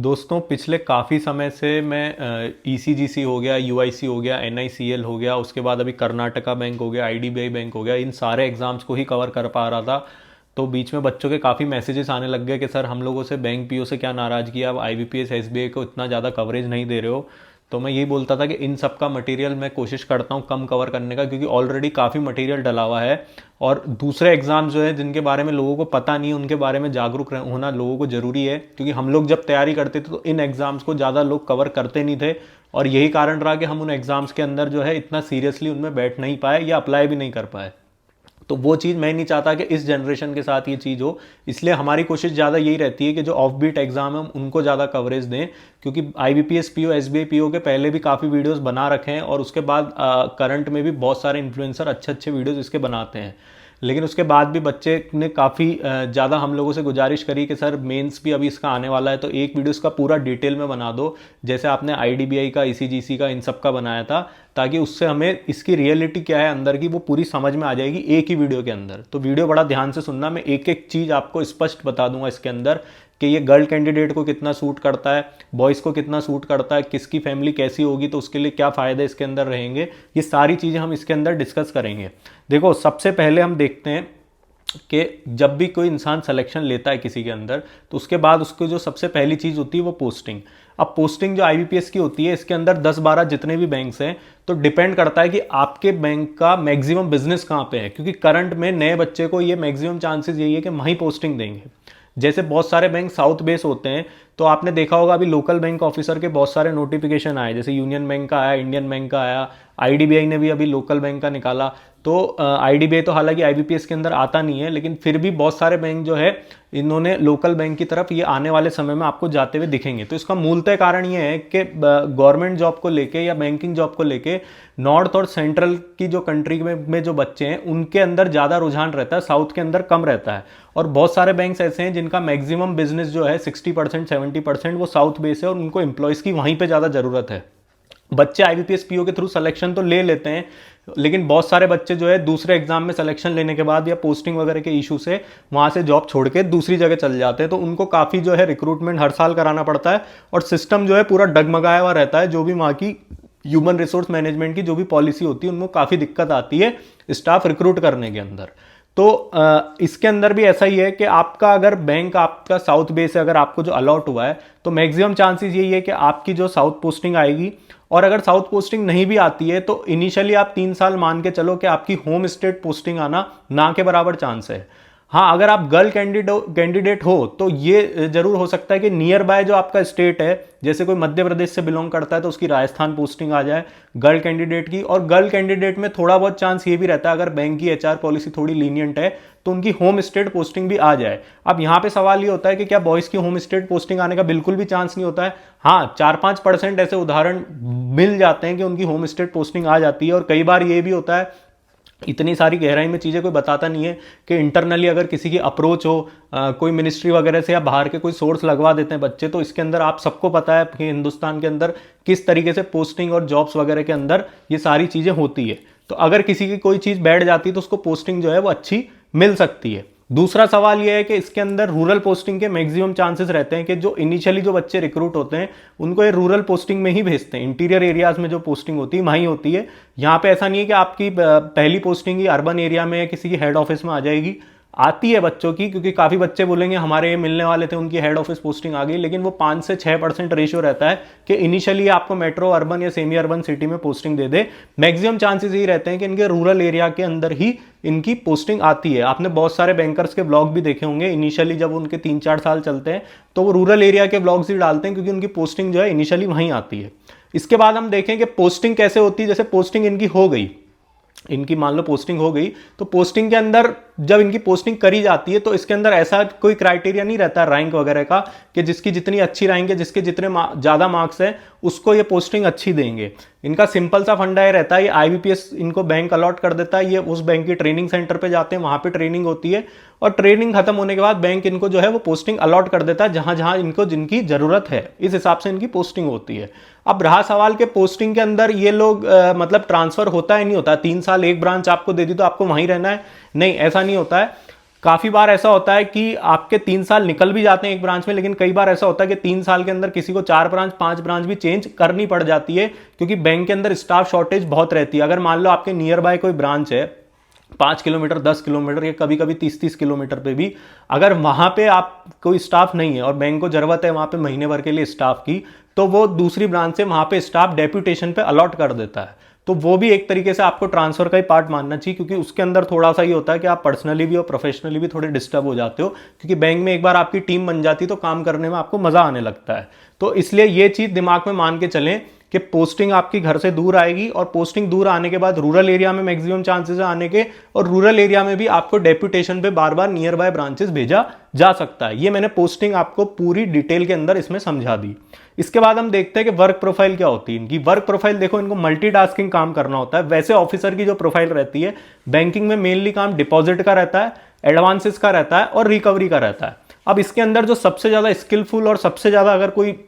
दोस्तों पिछले काफ़ी समय से मैं ईसीजीसी हो गया, यूआईसी हो गया, एनआईसीएल हो गया, उसके बाद अभी कर्नाटका बैंक हो गया, आईडीबीआई बैंक हो गया, इन सारे एग्जाम्स को ही कवर कर पा रहा था। तो बीच में बच्चों के काफ़ी मैसेजेस आने लग गए कि सर हम लोगों से बैंक पीओ से क्या नाराज़गी है, अब आईबीपीएस एसबीआई को इतना ज़्यादा कवरेज नहीं दे रहे हो। तो मैं यही बोलता था कि इन सब का मटेरियल मैं कोशिश करता हूँ कम कवर करने का, क्योंकि ऑलरेडी काफ़ी मटेरियल डला हुआ है। और दूसरे एग्जाम जो है जिनके बारे में लोगों को पता नहीं है, उनके बारे में जागरूक होना लोगों को ज़रूरी है, क्योंकि हम लोग जब तैयारी करते थे तो इन एग्जाम्स को ज़्यादा लोग कवर करते नहीं थे। और यही कारण रहा कि हम उन एग्जाम्स के अंदर जो है इतना सीरियसली उनमें बैठ नहीं पाए या अप्लाई भी नहीं कर पाए। तो वो चीज़ मैं नहीं चाहता कि इस जनरेशन के साथ ये चीज़ हो। इसलिए हमारी कोशिश ज़्यादा यही रहती है कि जो ऑफ बीट एग्जाम है हम उनको ज़्यादा कवरेज दें, क्योंकि आईबीपीएस पीओ एसबीआई पीओ के पहले भी काफ़ी वीडियोस बना रखे हैं, और उसके बाद करंट में भी बहुत सारे इन्फ्लुएंसर अच्छे अच्छे वीडियोस इसके बनाते हैं। लेकिन उसके बाद भी बच्चे ने काफ़ी ज़्यादा हम लोगों से गुजारिश करी कि सर मेंस भी अभी इसका आने वाला है, तो एक वीडियो इसका पूरा डिटेल में बना दो, जैसे आपने आईडीबीआई का, ईसीजीसी का, इन सब का बनाया था, ताकि उससे हमें इसकी रियलिटी क्या है अंदर की वो पूरी समझ में आ जाएगी एक ही वीडियो के अंदर। तो वीडियो बड़ा ध्यान से सुनना, मैं एक एक चीज़ आपको स्पष्ट बता दूंगा इसके अंदर कि ये गर्ल कैंडिडेट को कितना सूट करता है, बॉयज़ को कितना सूट करता है, किसकी फैमिली कैसी होगी तो उसके लिए क्या फ़ायदे इसके अंदर रहेंगे। ये सारी चीज़ें हम इसके अंदर डिस्कस करेंगे। देखो, सबसे पहले हम देखते हैं कि जब भी कोई इंसान सिलेक्शन लेता है किसी के अंदर, तो उसके बाद उसको जो सबसे पहली चीज़ होती है वो पोस्टिंग। अब पोस्टिंग जो आईबीपीएस की होती है, इसके अंदर 10-12 जितने भी बैंक्स हैं, तो डिपेंड करता है कि आपके बैंक का मैक्सिमम बिजनेस कहाँ पे है, क्योंकि करंट में नए बच्चे को ये मैक्सिमम चांसेस यही है कि वहीं पोस्टिंग देंगे। जैसे बहुत सारे बैंक साउथ बेस होते हैं, तो आपने देखा होगा अभी लोकल बैंक ऑफिसर के बहुत सारे नोटिफिकेशन आए, जैसे यूनियन बैंक का आया, इंडियन बैंक का आया, आईडीबीआई ने भी अभी लोकल बैंक का निकाला। तो आईडीबीआई तो हालांकि आईबीपीएस के अंदर आता नहीं है, लेकिन फिर भी बहुत सारे बैंक जो है इन्होंने लोकल बैंक की तरफ ये आने वाले समय में आपको जाते हुए दिखेंगे। तो इसका मूलतः कारण ये है कि गवर्नमेंट जॉब को लेके या बैंकिंग जॉब को लेके नॉर्थ और सेंट्रल की जो कंट्री में जो बच्चे हैं उनके अंदर ज़्यादा रुझान रहता है, साउथ के अंदर कम रहता है। और बहुत सारे बैंक्स ऐसे हैं जिनका मैक्सिमम बिजनेस जो है 60% 70% वो साउथ बेस है, और उनको एम्प्लॉयज़ की वहीं पर ज़्यादा ज़रूरत है। बच्चे आईबीपीएस पीओ के थ्रू सिलेक्शन तो ले लेते हैं, लेकिन बहुत सारे बच्चे जो है दूसरे एग्जाम में सिलेक्शन लेने के बाद या पोस्टिंग वगैरह के इशू से वहां से जॉब छोड़ के दूसरी जगह चल जाते हैं। तो उनको काफ़ी जो है रिक्रूटमेंट हर साल कराना पड़ता है, और सिस्टम जो है पूरा डगमगाया हुआ रहता है। जो भी वहाँ की ह्यूमन रिसोर्स मैनेजमेंट की जो भी पॉलिसी होती है, उनको काफ़ी दिक्कत आती है स्टाफ रिक्रूट करने के अंदर। तो इसके अंदर भी ऐसा ही है कि आपका अगर बैंक आपका साउथ बेस है, अगर आपको जो अलॉट हुआ है, तो मैक्सिमम चांसेस यही है कि आपकी जो साउथ पोस्टिंग आएगी। और अगर साउथ पोस्टिंग नहीं भी आती है तो इनिशियली आप 3 साल मान के चलो कि आपकी होम स्टेट पोस्टिंग आना ना के बराबर चांस है। हाँ, अगर आप गर्ल कैंडिडेट हो तो ये जरूर हो सकता है कि नियर बाय जो आपका स्टेट है, जैसे कोई मध्य प्रदेश से बिलोंग करता है तो उसकी राजस्थान पोस्टिंग आ जाए गर्ल कैंडिडेट की। और गर्ल कैंडिडेट में थोड़ा बहुत चांस ये भी रहता है, अगर बैंक की एचआर पॉलिसी थोड़ी लीनियंट है तो उनकी होम स्टेट पोस्टिंग भी आ जाए। अब यहाँ पे सवाल ये होता है कि क्या बॉयज़ की होम स्टेट पोस्टिंग आने का बिल्कुल भी चांस नहीं होता है? हाँ, 4-5% ऐसे उदाहरण मिल जाते हैं कि उनकी होम स्टेट पोस्टिंग आ जाती है। और कई बार ये भी होता है, इतनी सारी गहराई में चीज़ें कोई बताता नहीं है, कि इंटरनली अगर किसी की अप्रोच हो कोई मिनिस्ट्री वगैरह से या बाहर के कोई सोर्स लगवा देते हैं बच्चे, तो इसके अंदर आप सबको पता है कि हिंदुस्तान के अंदर किस तरीके से पोस्टिंग और जॉब्स वगैरह के अंदर ये सारी चीज़ें होती है। तो अगर किसी की कोई चीज़ बैठ जाती है तो उसको पोस्टिंग जो है वो अच्छी मिल सकती है। दूसरा सवाल यह है कि इसके अंदर रूरल पोस्टिंग के मैक्सिमम चांसेस रहते हैं कि जो इनिशियली जो बच्चे रिक्रूट होते हैं उनको ये रूरल पोस्टिंग में ही भेजते हैं। इंटीरियर एरियाज में जो पोस्टिंग होती है वहीं होती है। यहाँ पे ऐसा नहीं है कि आपकी पहली पोस्टिंग ही अर्बन एरिया में किसी की हेड ऑफिस में आ जाएगी। आती है बच्चों की, क्योंकि काफ़ी बच्चे बोलेंगे हमारे ये मिलने वाले थे, उनकी हेड ऑफिस पोस्टिंग आ गई, लेकिन वो 5 से 6% रेशियो रहता है कि इनिशियली आपको मेट्रो अर्बन या सेमी अर्बन सिटी में पोस्टिंग दे दे। मैक्सिमम चांसेस यही रहते हैं कि इनके रूरल एरिया के अंदर ही इनकी पोस्टिंग आती है। आपने बहुत सारे बैंकर्स के ब्लॉग भी देखे होंगे, इनिशियली जब उनके 3-4 साल चलते हैं तो वो रूरल एरिया के ब्लॉग्स ही डालते हैं, क्योंकि उनकी पोस्टिंग जो है इनिशियली वहीं आती है। इसके बाद हम देखें कि पोस्टिंग कैसे होती है। जैसे पोस्टिंग इनकी हो गई, इनकी मान लो पोस्टिंग हो गई, तो पोस्टिंग के अंदर जब इनकी पोस्टिंग करी जाती है तो इसके अंदर ऐसा कोई क्राइटेरिया नहीं रहता रैंक वगैरह का कि जिसकी जितनी अच्छी रैंक है, जिसके जितने ज़्यादा मार्क्स है उसको ये पोस्टिंग अच्छी देंगे। इनका सिंपल सा फंडा ये रहता है, ये आईबीपीएस इनको बैंक अलॉट कर देता है, ये उस बैंक की ट्रेनिंग सेंटर पे जाते हैं, वहाँ पे ट्रेनिंग होती है, और ट्रेनिंग खत्म होने के बाद बैंक इनको जो है वो पोस्टिंग अलॉट कर देता है जहाँ जहाँ इनको जिनकी ज़रूरत है, इस हिसाब से इनकी पोस्टिंग होती है। अब रहा सवाल के पोस्टिंग के अंदर ये लोग मतलब ट्रांसफ़र होता है नहीं होता, 3 साल एक ब्रांच आपको दे दी तो आपको वहीं रहना है? नहीं, ऐसा नहीं होता है। काफ़ी बार ऐसा होता है कि आपके 3 साल निकल भी जाते हैं एक ब्रांच में, लेकिन कई बार ऐसा होता है कि 3 साल के अंदर किसी को 4 ब्रांच 5 ब्रांच भी चेंज करनी पड़ जाती है, क्योंकि बैंक के अंदर स्टाफ शॉर्टेज बहुत रहती है। अगर मान लो आपके नियर बाय कोई ब्रांच है 5 किलोमीटर 10 किलोमीटर या कभी कभी 30-30 किलोमीटर पे भी, अगर वहां पे आप कोई स्टाफ नहीं है और बैंक को जरूरत है वहां पे महीने भर के लिए स्टाफ की, तो वो दूसरी ब्रांच से वहां पे स्टाफ डेप्यूटेशन पे अलॉट कर देता है। तो वो भी एक तरीके से आपको ट्रांसफर का ही पार्ट मानना चाहिए, क्योंकि उसके अंदर थोड़ा सा ये होता है कि आप पर्सनली भी और प्रोफेशनली भी थोड़े डिस्टर्ब हो जाते हो, क्योंकि बैंक में एक बार आपकी टीम बन जाती तो काम करने में आपको मजा आने लगता है। तो इसलिए ये चीज दिमाग में मान के चलें कि पोस्टिंग आपकी घर से दूर आएगी, और पोस्टिंग दूर आने के बाद रूरल एरिया में मैक्सिमम चांसेस है आने के, और रूरल एरिया में भी आपको डेप्यूटेशन पे बार बार नियर बाय ब्रांचेस भेजा जा सकता है। ये मैंने पोस्टिंग आपको पूरी डिटेल के अंदर इसमें समझा दी। इसके बाद हम देखते हैं कि वर्क प्रोफाइल क्या होती है इनकी। वर्क प्रोफाइल देखो, इनको मल्टीटास्किंग काम करना होता है। वैसे ऑफिसर की जो प्रोफाइल रहती है बैंकिंग में, मेनली काम डिपॉजिट का रहता है, एडवांसेस का रहता है और रिकवरी का रहता है। अब इसके अंदर जो सबसे ज्यादा स्किलफुल और सबसे ज्यादा, अगर कोई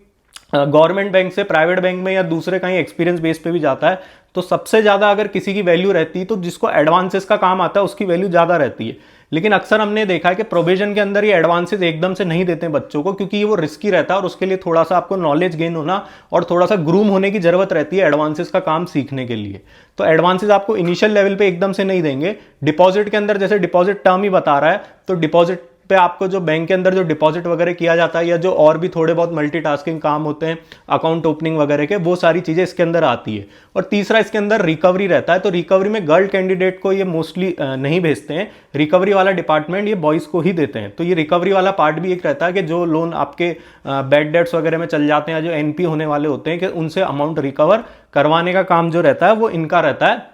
गवर्नमेंट बैंक से प्राइवेट बैंक में या दूसरे कहीं एक्सपीरियंस बेस पे भी जाता है, तो सबसे ज्यादा अगर किसी की वैल्यू रहती है तो जिसको एडवांसेस का काम आता है उसकी वैल्यू ज्यादा रहती है। लेकिन अक्सर हमने देखा है कि प्रोविजन के अंदर ये एडवांसेस एकदम से नहीं देते हैं बच्चों को, क्योंकि ये वो रिस्की रहता है और उसके लिए थोड़ा सा आपको नॉलेज गेन होना और थोड़ा सा ग्रूम होने की जरूरत रहती है एडवांसेस का काम सीखने के लिए। तो एडवांसेस आपको इनिशियल लेवल पे एकदम से नहीं देंगे। डिपॉजिट के अंदर जैसे डिपॉजिट टर्म ही बता रहा है, तो डिपॉजिट पे आपको जो बैंक के अंदर जो डिपॉजिट वगैरह किया जाता है या जो और भी थोड़े बहुत मल्टीटास्किंग काम होते हैं अकाउंट ओपनिंग वगैरह के, वो सारी चीजें इसके अंदर आती है। और तीसरा इसके अंदर रिकवरी रहता है। तो रिकवरी में गर्ल कैंडिडेट को ये मोस्टली नहीं भेजते हैं, रिकवरी वाला डिपार्टमेंट ये बॉयज को ही देते हैं। तो ये रिकवरी वाला पार्ट भी एक रहता है कि जो लोन आपके बैड डेट्स वगैरह में चल जाते हैं, जो एनपी होने वाले होते हैं, कि उनसे अमाउंट रिकवर करवाने का काम जो रहता है वो इनका रहता है।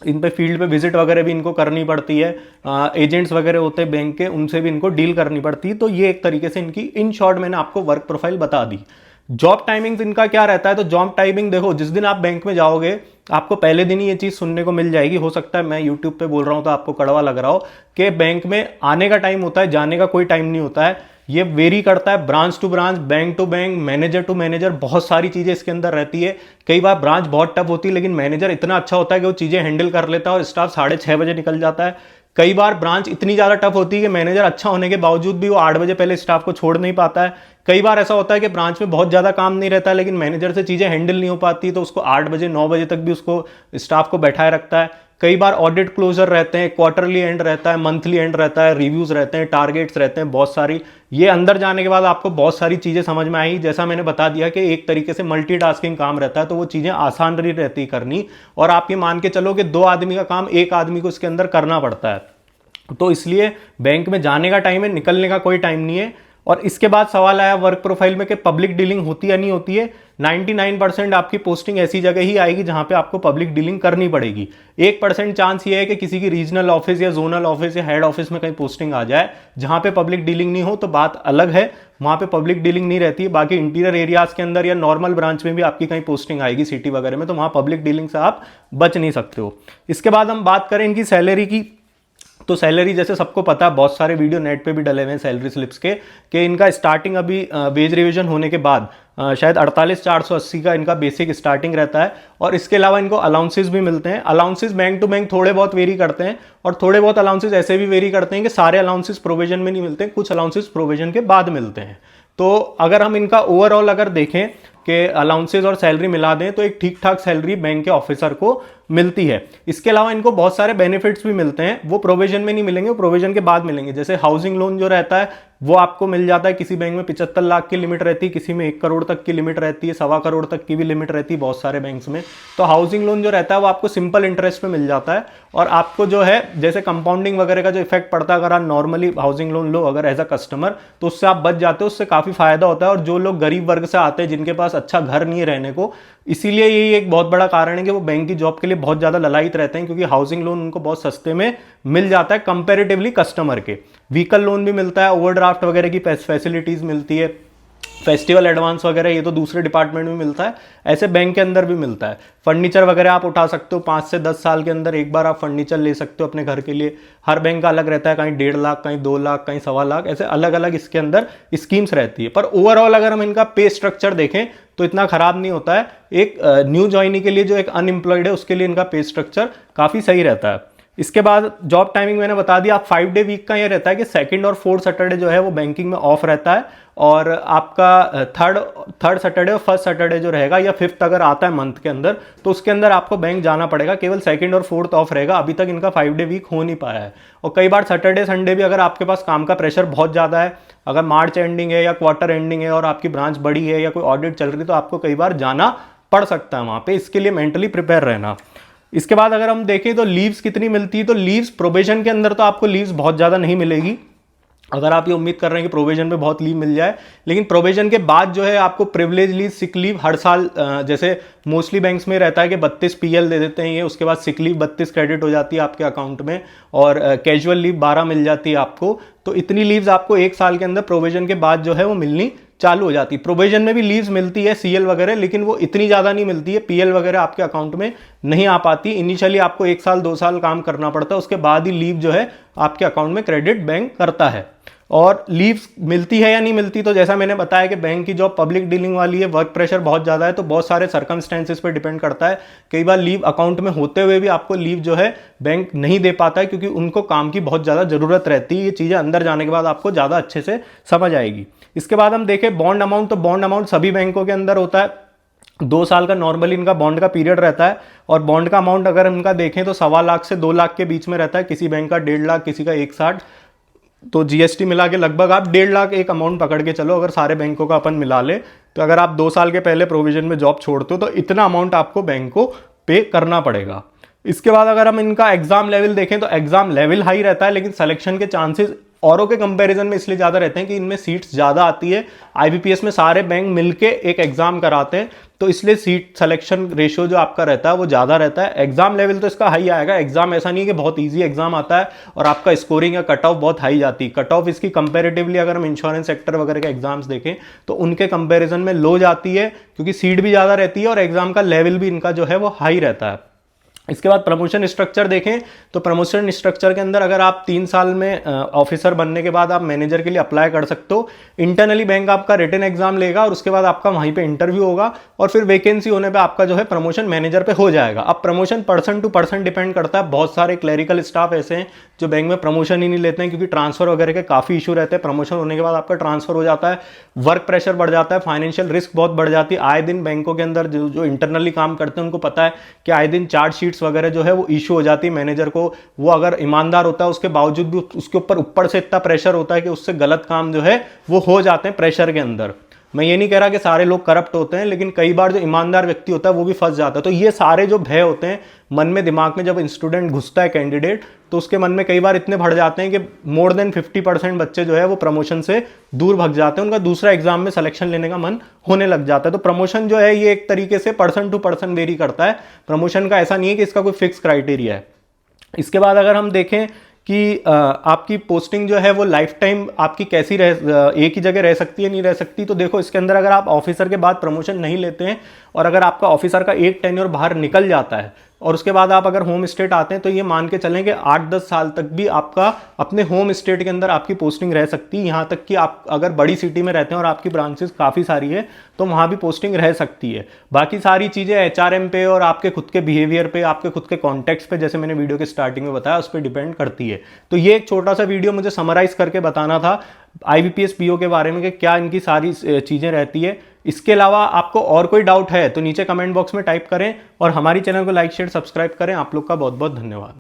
इन पे फील्ड पे विजिट वगैरह भी इनको करनी पड़ती है, एजेंट्स वगैरह होते हैं बैंक के, उनसे भी इनको डील करनी पड़ती है। तो ये एक तरीके से इनकी इन शॉर्ट मैंने आपको वर्क प्रोफाइल बता दी। जॉब टाइमिंग्स इनका क्या रहता है, तो जॉब टाइमिंग देखो, जिस दिन आप बैंक में जाओगे आपको पहले दिन ही ये चीज सुनने को मिल जाएगी। हो सकता है मैं यूट्यूब पे बोल रहा हूं तो आपको कड़वा लग रहा हो, कि बैंक में आने का टाइम होता है, जाने का कोई टाइम नहीं होता है। ये वेरी करता है branch to branch, bank to bank, manager to manager, बहुत सारी चीजें इसके अंदर रहती है। कई बार ब्रांच बहुत टफ होती है लेकिन मैनेजर इतना अच्छा होता है कि वो चीजें हैंडल कर लेता है और स्टाफ 6:30 निकल जाता है। कई बार ब्रांच इतनी ज्यादा टफ होती है कि मैनेजर अच्छा होने के बावजूद भी वो 8 बजे पहले स्टाफ को छोड़ नहीं पाता है। कई बार ऐसा होता है कि ब्रांच में बहुत ज्यादा काम नहीं रहता है लेकिन मैनेजर से चीजें हैंडल नहीं हो पाती, तो उसको 8 बजे 9 बजे तक भी उसको स्टाफ को बैठाए रखता है। कई बार ऑडिट क्लोजर रहते हैं, क्वार्टरली एंड रहता है, मंथली एंड रहता है, रिव्यूज रहते हैं, टारगेट्स रहते हैं, बहुत सारी। ये अंदर जाने के बाद आपको बहुत सारी चीजें समझ में आई। जैसा मैंने बता दिया कि एक तरीके से मल्टीटास्किंग काम रहता है, तो वो चीजें आसान नहीं रहती करनी। और आप ये मान के चलो कि 2 आदमी का काम 1 आदमी को इसके अंदर करना पड़ता है। तो इसलिए बैंक में जाने का टाइम है, निकलने का कोई टाइम नहीं है। और इसके बाद सवाल आया वर्क प्रोफाइल में कि पब्लिक डीलिंग होती या नहीं होती है। 99% आपकी पोस्टिंग ऐसी जगह ही आएगी जहां पे आपको पब्लिक डीलिंग करनी पड़ेगी। 1% चांस ये है कि किसी की रीजनल ऑफिस या जोनल ऑफिस या हेड ऑफिस में कहीं पोस्टिंग आ जाए जहां पे पब्लिक डीलिंग नहीं हो, तो बात अलग है, वहां पे पब्लिक डीलिंग नहीं रहती है। बाकी इंटीरियर एरियाज के अंदर या नॉर्मल ब्रांच में भी आपकी कहीं पोस्टिंग आएगी सिटी वगैरह में, तो वहां पब्लिक डीलिंग से आप बच नहीं सकते हो। इसके बाद हम बात करें इनकी सैलरी की, तो सैलरी जैसे सबको पता है, बहुत सारे वीडियो नेट पे भी डले हुए हैं सैलरी स्लिप्स के, कि इनका स्टार्टिंग अभी वेज रिवीजन होने के बाद शायद 48,480 का इनका बेसिक स्टार्टिंग रहता है। और इसके अलावा इनको अलाउंसेस भी मिलते हैं। अलाउंसेस बैंक टू बैंक थोड़े बहुत वेरी करते हैं, और थोड़े बहुत अलाउंसेस ऐसे भी वेरी करते हैं कि सारे अलाउंसेस प्रोविजन में नहीं मिलते, कुछ अलाउंसेस प्रोविजन के बाद मिलते हैं। तो अगर हम इनका ओवरऑल अगर देखें कि अलाउंसेस और सैलरी मिला दें, तो एक ठीक ठाक सैलरी बैंक के ऑफिसर को मिलती है। इसके अलावा इनको बहुत सारे बेनिफिट्स भी मिलते हैं, वो प्रोविजन में नहीं मिलेंगे, वो प्रोविजन के बाद मिलेंगे। जैसे हाउसिंग लोन जो रहता है वो आपको मिल जाता है, किसी बैंक में 75 लाख की लिमिट रहती है, किसी में 1 करोड़ तक की लिमिट रहती है, 1.25 करोड़ तक की भी लिमिट रहती है बहुत सारे बैंक्स में। तो हाउसिंग लोन जो रहता है वो आपको सिंपल इंटरेस्ट पे मिल जाता है, और आपको जो है जैसे कंपाउंडिंग वगैरह का जो इफेक्ट पड़ता है अगर आप नॉर्मली हाउसिंग लोन लो अगर एज अ कस्टमर, तो उससे आप बच जाते हो, उससे काफी फायदा होता है। और जो लोग गरीब वर्ग से आते हैं जिनके पास अच्छा घर नहीं है रहने को, इसीलिए यही एक बहुत बड़ा कारण है कि वो बैंक की जॉब के लिए बहुत ज्यादा ललायित रहते हैं, क्योंकि हाउसिंग लोन उनको बहुत सस्ते में मिल जाता है कंपैरेटिवली कस्टमर के। व्हीकल लोन भी मिलता है, ओवरड्राफ्ट वगैरह की फैसिलिटीज मिलती है, फेस्टिवल एडवांस वगैरह ये तो दूसरे डिपार्टमेंट में मिलता है, ऐसे बैंक के अंदर भी मिलता है। फर्नीचर वगैरह आप उठा सकते हो, 5 से 10 साल के अंदर एक बार आप फर्नीचर ले सकते हो अपने घर के लिए। हर बैंक का अलग रहता है, कहीं 1.5 लाख, कहीं 2 लाख, कहीं 1.25 लाख, ऐसे अलग अलग इसके अंदर स्कीम्स रहती है। पर ओवरऑल अगर हम इनका पे स्ट्रक्चर देखें तो इतना खराब नहीं होता है। एक न्यू ज्वाइनी के लिए जो एक अनएम्प्लॉयड है उसके लिए इनका पे स्ट्रक्चर काफी सही रहता है। इसके बाद जॉब टाइमिंग मैंने बता दिया। आप 5 डे वीक का ये रहता है कि सेकंड और फोर्थ सैटरडे जो है वो बैंकिंग में ऑफ रहता है, और आपका थर्ड सैटरडे और फर्स्ट सैटरडे जो रहेगा, या फिफ्थ अगर आता है मंथ के अंदर, तो उसके अंदर आपको बैंक जाना पड़ेगा। केवल सेकंड और फोर्थ ऑफ रहेगा। अभी तक इनका 5 डे वीक हो नहीं पाया है। और कई बार सैटरडे संडे भी अगर आपके पास काम का प्रेशर बहुत ज़्यादा है, अगर मार्च एंडिंग है या क्वार्टर एंडिंग है और आपकी ब्रांच बड़ी है या कोई ऑडिट चल रही है, तो आपको कई बार जाना पड़ सकता है वहाँ पे। इसके लिए मेंटली प्रिपेयर रहना। इसके बाद अगर हम देखें तो लीव्स कितनी मिलती है, तो लीव्स प्रोबेशन के अंदर तो आपको लीव्स बहुत ज़्यादा नहीं मिलेगी, अगर आप ये उम्मीद कर रहे हैं कि प्रोविजन में बहुत लीव मिल जाए। लेकिन प्रोविजन के बाद जो है आपको privilege leave, sick leave her साल, जैसे मोस्टली बैंक्स में रहता है कि 32 पीएल दे देते हैं ये, उसके बाद सिक लीव 32 क्रेडिट हो जाती है आपके अकाउंट में, और कैजुअल लीव 12 मिल जाती है आपको। तो इतनी लीव्स आपको एक साल के अंदर प्रोविजन के बाद जो है वो मिलनी चालू हो जाती है। प्रोविजन में भी लीव्स मिलती है सीएल वगैरह, लेकिन वो इतनी ज़्यादा नहीं मिलती है, पीएल वगैरह आपके अकाउंट में नहीं आ पाती। इनिशियली आपको 1 साल 2 साल काम करना पड़ता है, उसके बाद ही लीव जो है आपके अकाउंट में क्रेडिट बैंक करता है। और लीव्स मिलती है या नहीं मिलती, तो जैसा मैंने बताया कि बैंक की जॉब पब्लिक डीलिंग वाली है, वर्क प्रेशर बहुत ज़्यादा है, तो बहुत सारे सर्कमस्टेंसेस पे डिपेंड करता है। कई बार लीव अकाउंट में होते हुए भी आपको लीव जो है बैंक नहीं दे पाता है, क्योंकि उनको काम की बहुत ज़्यादा ज़रूरत रहती है। ये चीज़ें अंदर जाने के बाद आपको ज़्यादा अच्छे से समझ आएगी। इसके बाद हम देखें बॉन्ड अमाउंट, तो बॉन्ड अमाउंट सभी बैंकों के अंदर होता है। 2 साल का नॉर्मली इनका बॉन्ड का पीरियड रहता है, और बॉन्ड का अमाउंट अगर इनका देखें तो 1.25 लाख से 2 लाख के बीच में रहता है। किसी बैंक का 1.5 लाख, किसी का 1.60, तो जीएसटी मिला के लगभग आप 1.5 लाख एक अमाउंट पकड़ के चलो, अगर सारे बैंकों का अपन मिला ले। तो अगर आप 2 साल के पहले प्रोविजन में जॉब छोड़ते हो तो इतना अमाउंट आपको बैंक को पे करना पड़ेगा। इसके बाद अगर हम इनका एग्जाम लेवल देखें तो एग्जाम लेवल हाई रहता है, लेकिन सिलेक्शन के चांसेस औरों के कंपैरिजन में इसलिए ज़्यादा रहते हैं कि इनमें सीट्स ज़्यादा आती है। आईबीपीएस में सारे बैंक मिलके एक एग्जाम कराते हैं, तो इसलिए सीट सिलेक्शन रेशियो जो आपका रहता है वो ज़्यादा रहता है। एग्जाम लेवल तो इसका हाई आएगा। एग्जाम ऐसा नहीं है कि बहुत ईजी एग्जाम आता है और आपका स्कोरिंग या कट ऑफ बहुत हाई जाती है। कट ऑफ इसकी कंपेरेटिवली अगर हम इंश्योरेंस सेक्टर वगैरह के एग्जाम्स देखें तो उनके कंपेरिजन में लो जाती है, क्योंकि सीट भी ज़्यादा रहती है और एग्जाम का लेवल भी इनका जो है वो हाई रहता है। इसके बाद प्रमोशन स्ट्रक्चर देखें तो प्रमोशन स्ट्रक्चर के अंदर अगर आप 3 साल में ऑफिसर बनने के बाद आप मैनेजर के लिए अप्लाई कर सकते हो। इंटरनली बैंक आपका रिटन एग्जाम लेगा और उसके बाद आपका वहीं पे इंटरव्यू होगा, और फिर वैकेंसी होने पे आपका जो है प्रमोशन मैनेजर पे हो जाएगा। अब promotion person to person depend करता है। बहुत सारे क्लरिकल स्टाफ ऐसे हैं जो बैंक में प्रमोशन ही नहीं लेते हैं, क्योंकि ट्रांसफर वगैरह के काफ़ी इशू रहते हैं। प्रमोशन होने के बाद आपका ट्रांसफर हो जाता है, वर्क प्रेशर बढ़ जाता है, फाइनेंशियल रिस्क बहुत बढ़ जाती है। आए दिन बैंकों के अंदर जो इंटरनली काम करते हैं उनको पता है कि आए दिन चार्ज शीट्स वगैरह जो है वो इशू हो जाती है मैनेजर को। वो अगर ईमानदार होता है उसके बावजूद भी उसके ऊपर से इतना प्रेशर होता है कि उससे गलत काम जो है वो हो जाते हैं प्रेशर के अंदर। मैं ये नहीं कह रहा कि सारे लोग करप्ट होते हैं, लेकिन कई बार जो ईमानदार व्यक्ति होता है वो भी फंस जाता है। तो ये सारे जो भय होते हैं मन में, दिमाग में, जब स्टूडेंट घुसता है कैंडिडेट, तो उसके मन में कई बार इतने भर जाते हैं कि मोर देन 50% बच्चे जो है वो प्रमोशन से दूर भग जाते हैं। उनका दूसरा एग्जाम में सिलेक्शन लेने का मन होने लग जाता है। तो प्रमोशन जो है ये एक तरीके से पर्सन टू पर्सन वेरी करता है। प्रमोशन का ऐसा नहीं है कि इसका कोई फिक्स क्राइटेरिया है। इसके बाद अगर हम देखें कि आपकी पोस्टिंग जो है वो लाइफ टाइम आपकी कैसी एक ही जगह रह सकती है, नहीं रह सकती, तो देखो इसके अंदर अगर आप ऑफिसर के बाद प्रमोशन नहीं लेते हैं और अगर आपका ऑफिसर का एक टेन्योर बाहर निकल जाता है और उसके बाद आप अगर होम स्टेट आते हैं, तो ये मान के चलें कि 8-10 साल तक भी आपका अपने होम स्टेट के अंदर आपकी पोस्टिंग रह सकती है। यहाँ तक कि आप अगर बड़ी सिटी में रहते हैं और आपकी ब्रांचेस काफ़ी सारी है तो वहाँ भी पोस्टिंग रह सकती है। बाकी सारी चीज़ें एचआरएम पे और आपके खुद के बिहेवियर पे, आपके खुद के कॉन्टेक्ट्स पे, जैसे मैंने वीडियो के स्टार्टिंग में बताया, उस पर डिपेंड करती है। तो ये एक छोटा सा वीडियो मुझे समराइज करके बताना था आईबीपीएस पीओ के बारे में कि क्या इनकी सारी चीज़ें रहती है। इसके अलावा आपको और कोई डाउट है तो नीचे कमेंट बॉक्स में टाइप करें और हमारी चैनल को लाइक शेयर सब्सक्राइब करें। आप लोग का बहुत बहुत धन्यवाद।